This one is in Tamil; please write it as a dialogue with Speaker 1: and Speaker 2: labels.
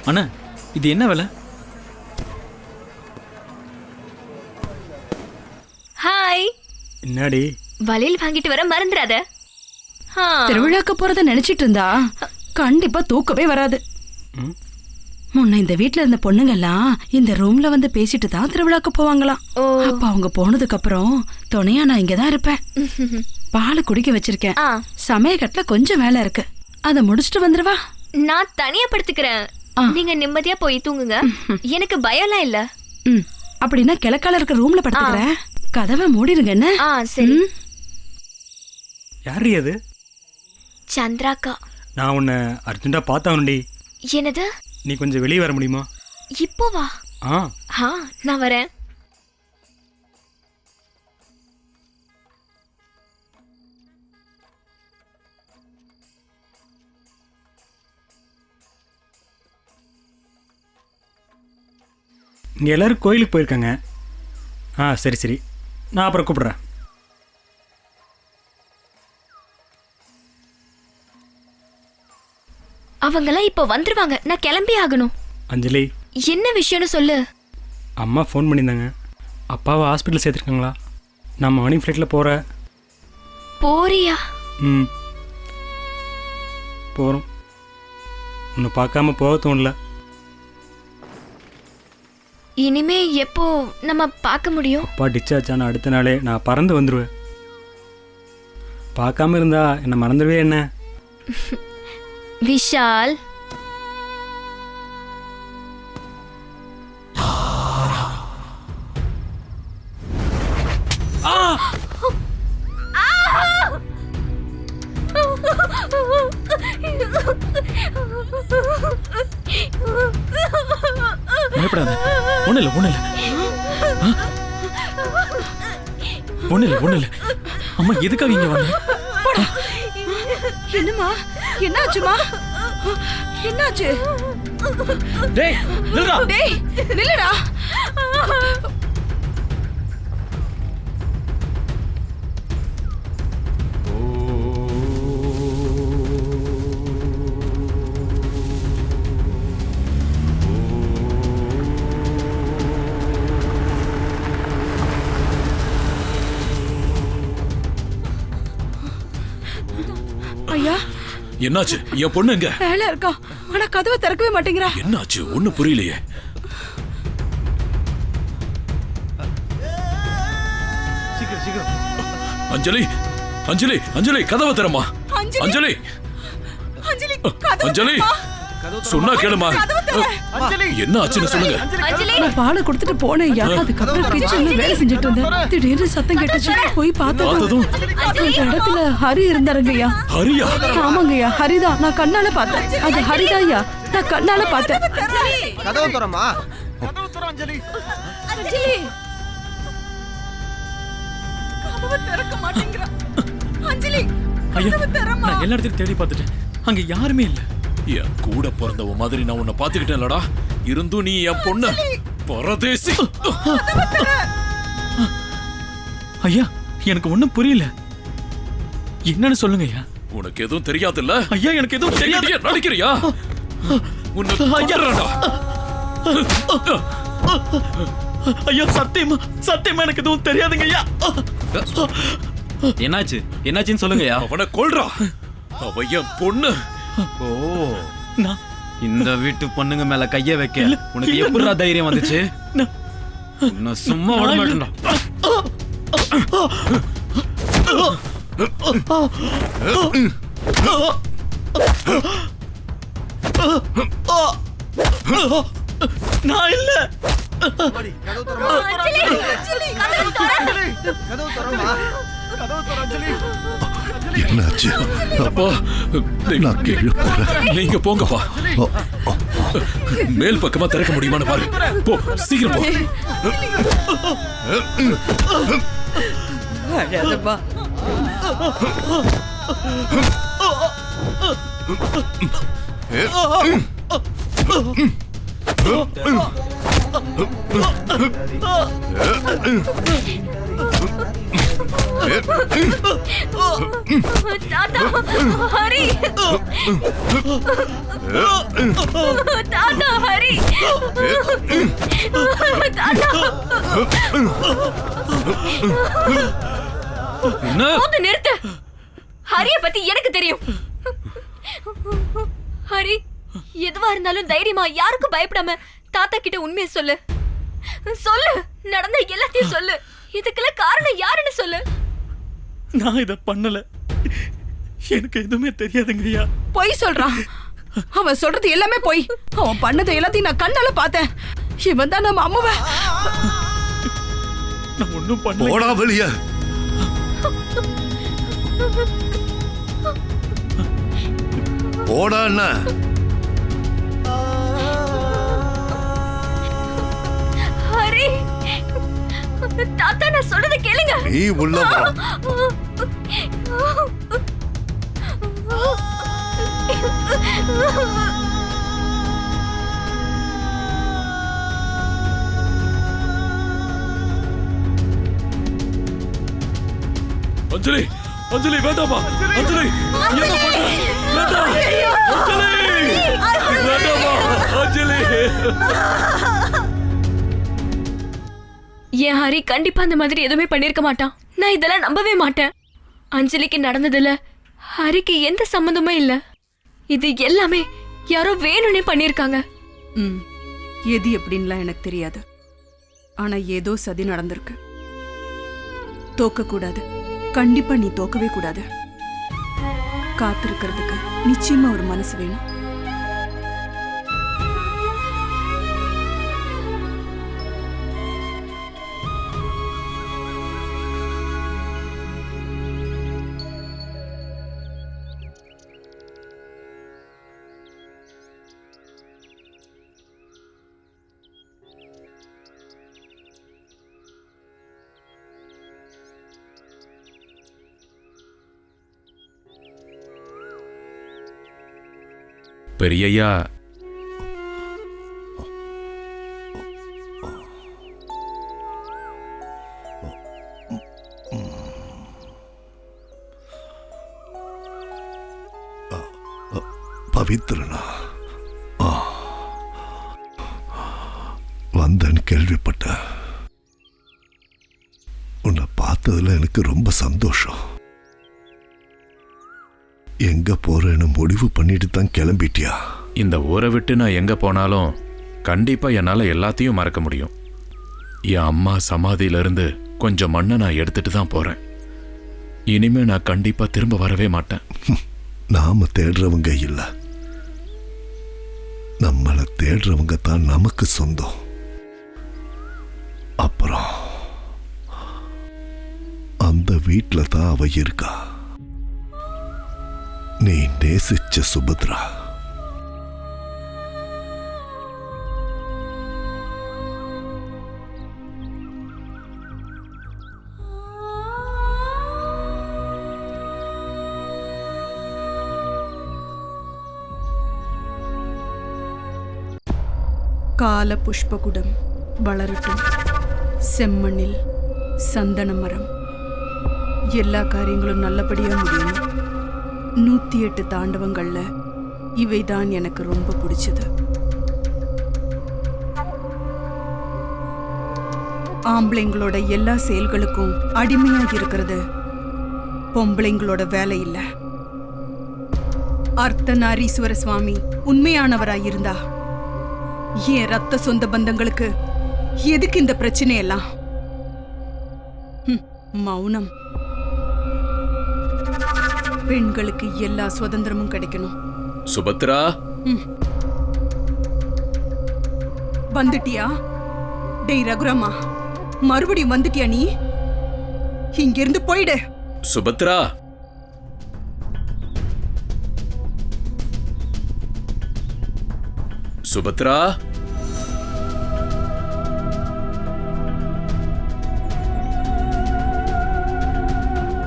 Speaker 1: அண்ணா இது என்ன வேலை?
Speaker 2: ஹாய்.
Speaker 3: என்னடி?
Speaker 2: வளையல் வாங்கிட்டு வர மறந்துடாத.
Speaker 4: திருவிழாக்கு போறத நினைச்சிட்டு இருந்தா கண்டிப்பா தூக்கவே வராது. முன்ன இந்த வீட்ல இருந்த பொண்ணுங்க எல்லாம் இந்த ரூம்ல வந்து பேசிட்டு தான் திருவிழாக்கு போவாங்களாம். அப்ப அவங்க போனதுக்கு அப்புறம் துணையா நான் இங்கதான் இருப்பேன். பால் குடிக்க வச்சிருக்கேன். சமயக்கட்டுல கொஞ்சம் வேலை இருக்கு, அத முடிச்சிட்டு வந்துருவா.
Speaker 2: நான் தனியா படுத்துக்கிறேன், நீங்க நிம்மதியா போய் தூங்குங்க. எனக்கு பயம்லாம் இல்ல.
Speaker 4: அப்படின்னா கிழக்கால இருக்க ரூம்ல படுத்துக்கிறேன். கதவை மூடிடுங்க. என்ன?
Speaker 2: சரி.
Speaker 3: யாரு அது?
Speaker 2: சந்திராக்கா.
Speaker 3: நான் உன்னை அர்ஜென்ட்டா பார்த்தானுடி.
Speaker 2: என்னது?
Speaker 3: நீ கொஞ்சம் வெளியே வர முடியுமா?
Speaker 2: இப்போ வா. நான் வரேன்.
Speaker 3: இங்கே எல்லோரும் கோயிலுக்கு போயிருக்காங்க. சரி சரி, நான் அப்புறம் கூப்பிட்றேன்.
Speaker 2: அவங்கெல்லாம் இப்போ வந்துருவாங்க, நான் கிளம்பி ஆகணும்.
Speaker 3: அஞ்சலி,
Speaker 2: என்ன விஷயம்னு சொல்லு.
Speaker 3: அம்மா ஃபோன் பண்ணியிருந்தாங்க. அப்பாவை ஹாஸ்பிட்டல் சேர்த்துருக்காங்களா? நான் மார்னிங் ஃப்ளைட்டில் போகிறேன்.
Speaker 2: போறியா?
Speaker 3: போகிறோம். உன்னை பார்க்காம போக தோணல.
Speaker 2: இனிமே எப்போ நம்ம பார்க்க முடியும்?
Speaker 3: அப்பா டிஸ்சார்ஜ் ஆன அடுத்த நாளே நான் பறந்து வந்துடுவேன். பார்க்காம இருந்தா என்னை மறந்துடுவே என்ன?
Speaker 2: விஷால்,
Speaker 1: பயப்படாத. ஒண்ணு இல்ல ஒண்ணு இல்ல ஒண்ணு இல்ல ஒண்ணு இல்ல. அம்மா எதுக்காக இங்க வந்த?
Speaker 4: என்னம்மா? என்னாச்சுமா? என்னாச்சு?
Speaker 1: டேய் நில்லுடா.
Speaker 4: டேய் நில்லுடா. ஐயா,
Speaker 5: என்னாச்சு? என் பொண்ணு எங்க?
Speaker 4: வேலை இருக்கா, ஆனா கதவை திறக்கவே மாட்டேங்கிறா.
Speaker 5: என்னாச்சு? ஒண்ணு புரியலையே.
Speaker 1: சீக்கிரம் சீக்கிரம்.
Speaker 5: அஞ்சலி அஞ்சலி அஞ்சலி கதவை திறமா. அஞ்சலி அஞ்சலி சொன்னா கேளுமா. என்ன ஆச்சுன்னு சொல்லுங்க.
Speaker 4: நான் பாலை கொடுத்துட்டு போனேன் ஐயா. அதுக்கப்புறம் கிச்சன்ல வேலை செஞ்சுட்டு இருந்தேன். திடீர்னு சத்தம் கேட்டுச்சு, போய் பார்த்ததும் இந்த இடத்துல ஹரி இருந்தாருங்க ஐயா.
Speaker 5: ஹரியா?
Speaker 4: ஆமாங்க ஐயா, ஹரிதான். நான் கண்ணால பார்த்தேன். அது ஹரிதான் ஐயா, நான் கண்ணால பார்த்தேன்.
Speaker 6: கதவு திறமா. கதவு திற அஞ்சலி.
Speaker 4: அஞ்சலி கதவு திறக்க மாட்டேங்கறா. அஞ்சலி கதவு திறமா.
Speaker 1: நான் எல்லா இடத்தையும் தேடி பார்த்துட்டேன், அங்க யாருமே இல்ல.
Speaker 5: என் கூட பிறந்தவ மாதிரி நான் உன்னை பாத்துக்கிட்டேன்லடா. இருந்தும் நீ என் பொண்ணு பரதேசி.
Speaker 1: ஐயா எனக்கு ஒண்ணும் புரியல, என்னன்னு சொல்லுங்க ஐயா.
Speaker 5: உனக்கு எதுவும் தெரியாதுல்ல?
Speaker 1: ஐயா எனக்கு எதுவும் தெரியாது.
Speaker 5: நடிக்கிறியா? உன்னை கொன்னுறேன்டா.
Speaker 1: ஐயா சத்தியமா சத்தியமா எனக்கு எதுவும் தெரியாதுங்க ஐயா. என்னாச்சு? என்னாச்சுன்னு சொல்லுங்கய்யா.
Speaker 5: அவனை கொல்றா. அவ என் பொண்ணு.
Speaker 1: ஓ, நான் இந்த வீட்டு பொண்ணுங்க மேல கைய வைக்க உனக்கு எப்படிடா தைரியம் வந்துச்சு? நான் சும்மா விட மாட்டேன்டா. நான் இல்ல.
Speaker 6: கதவு திறமா. அஞ்சலி கதவு திறமா. கதவு திற அஞ்சலி.
Speaker 7: என்னாச்சு?
Speaker 5: அப்பா
Speaker 7: நான் கீழே போறேன்.
Speaker 5: நீங்க போங்கப்பா. மேல் பக்கமா திறக்க முடியுமான்னு பாரு. போ சீக்கிரம் போ.
Speaker 4: அழாதப்பா.
Speaker 2: தாத்தா ஹரி தாத்தா ஹரி தாத்தா போது நிறுத்து. ஹரிய பத்தி எனக்கு தெரியும். ஹரி எதுவா இருந்தாலும் தைரியமா யாருக்கும் பயப்படாம தாத்தா கிட்ட உண்மையை சொல்லு. சொல்லு, நடந்த எல்லாத்தையும் சொல்லு. இதுக்கெல்லாம் காரணம் யாருன்னு சொல்லு.
Speaker 3: நான் இதை பண்ணல, எனக்கு எதுவுமே தெரியாதுங்கய்யா.
Speaker 4: பொய் சொல்றான். அவன் சொல்றது எல்லாமே பொய். அவன் பண்ணதை எல்லாத்தையும் நான் கண்ணால பார்த்தேன். இவன் தான் நம்ம அம்மாவை.
Speaker 3: நான் ஒன்றும் பண்ணல.
Speaker 7: போடா வெளிய. போடா அண்ணா.
Speaker 2: ஹரி தாத்தா நான் சொல்றத கேளுங்க.
Speaker 7: நீ உள்ள வா.
Speaker 5: அஞ்சலி அஞ்சலி வேண்டாமா. அஞ்சலி என்ன பண்ற? வேண்டாம் அஞ்சலி, வேண்டாமா அஞ்சலி.
Speaker 2: என் ஹரி கண்டிப்பா அந்த மாதிரி எதுவுமே பண்ணிருக்க மாட்டான். நான் இதெல்லாம் நம்பவே மாட்டேன். அஞ்சலிக்கு நடந்ததுல ஹரிக்கு எந்த சம்பந்தமே இல்ல. இது எல்லாமே யாரோ வேணும்னே பண்ணிருக்காங்க.
Speaker 4: எது எப்படின்லாம் எனக்கு தெரியாது. ஆனா ஏதோ சதி நடந்திருக்கு. தோக்க கூடாது. கண்டிப்பா நீ தோக்கவே கூடாது. காத்திருக்கிறதுக்கு நிச்சயமா ஒரு மனசு வேணும்.
Speaker 5: பெரியய்யா
Speaker 7: பவித்ரனா வந்தேன்னு கேள்விப்பட்ட. உன்னை பார்த்ததுல எனக்கு ரொம்ப சந்தோஷம். எங்க போறேன்னு முடிவு பண்ணிட்டு தான் கிளம்பிட்டியா?
Speaker 5: இந்த ஊரை விட்டு நான் எங்க போனாலும் கண்டிப்பா என்னால எல்லாத்தையும் மறக்க முடியும். என் அம்மா சமாதியிலிருந்து கொஞ்சம் மண்ணை நான் எடுத்துட்டு தான் போறேன். இனிமே நான் கண்டிப்பா திரும்ப வரவே மாட்டேன்.
Speaker 7: நாம தேடுறவங்க இல்ல, நம்மளை தேடுறவங்க தான் நமக்கு சொந்தம். அப்புறம் அந்த வீட்ல தான் அவ இருக்கா. நீ நேசிச்ச சுபத்ரா.
Speaker 4: கால புஷ்பகுடம் வளரட்டும். செம்மண்ணில் சந்தன மரம். எல்லா காரியங்களும் நல்லபடியா முடியும். 108 தாண்டவங்கள்ல இவைதான் எனக்கு ரொம்ப பிடிச்சது. ஆம்பளைங்களோட எல்லா செயல்களுக்கும் அடிமையா இருக்கிறது பொம்பளைங்களோட வேலை இல்ல. அர்த்தநாரீஸ்வர சுவாமி உண்மையானவராயிருந்தா என் ரத்த சொந்த பந்தங்களுக்கு எதுக்கு இந்த பிரச்சனை எல்லாம்? மௌனம். பெண்களுக்கு எல்லா சுதந்திரமும் கிடைக்கணும்.
Speaker 5: சுபத்ரா
Speaker 4: வந்துட்டியா? டேய் ரகுராமா, மறுபடியும் வந்துட்டியா நீ? இங்கிருந்து போயிடு.
Speaker 5: சுபத்ரா சுபத்ரா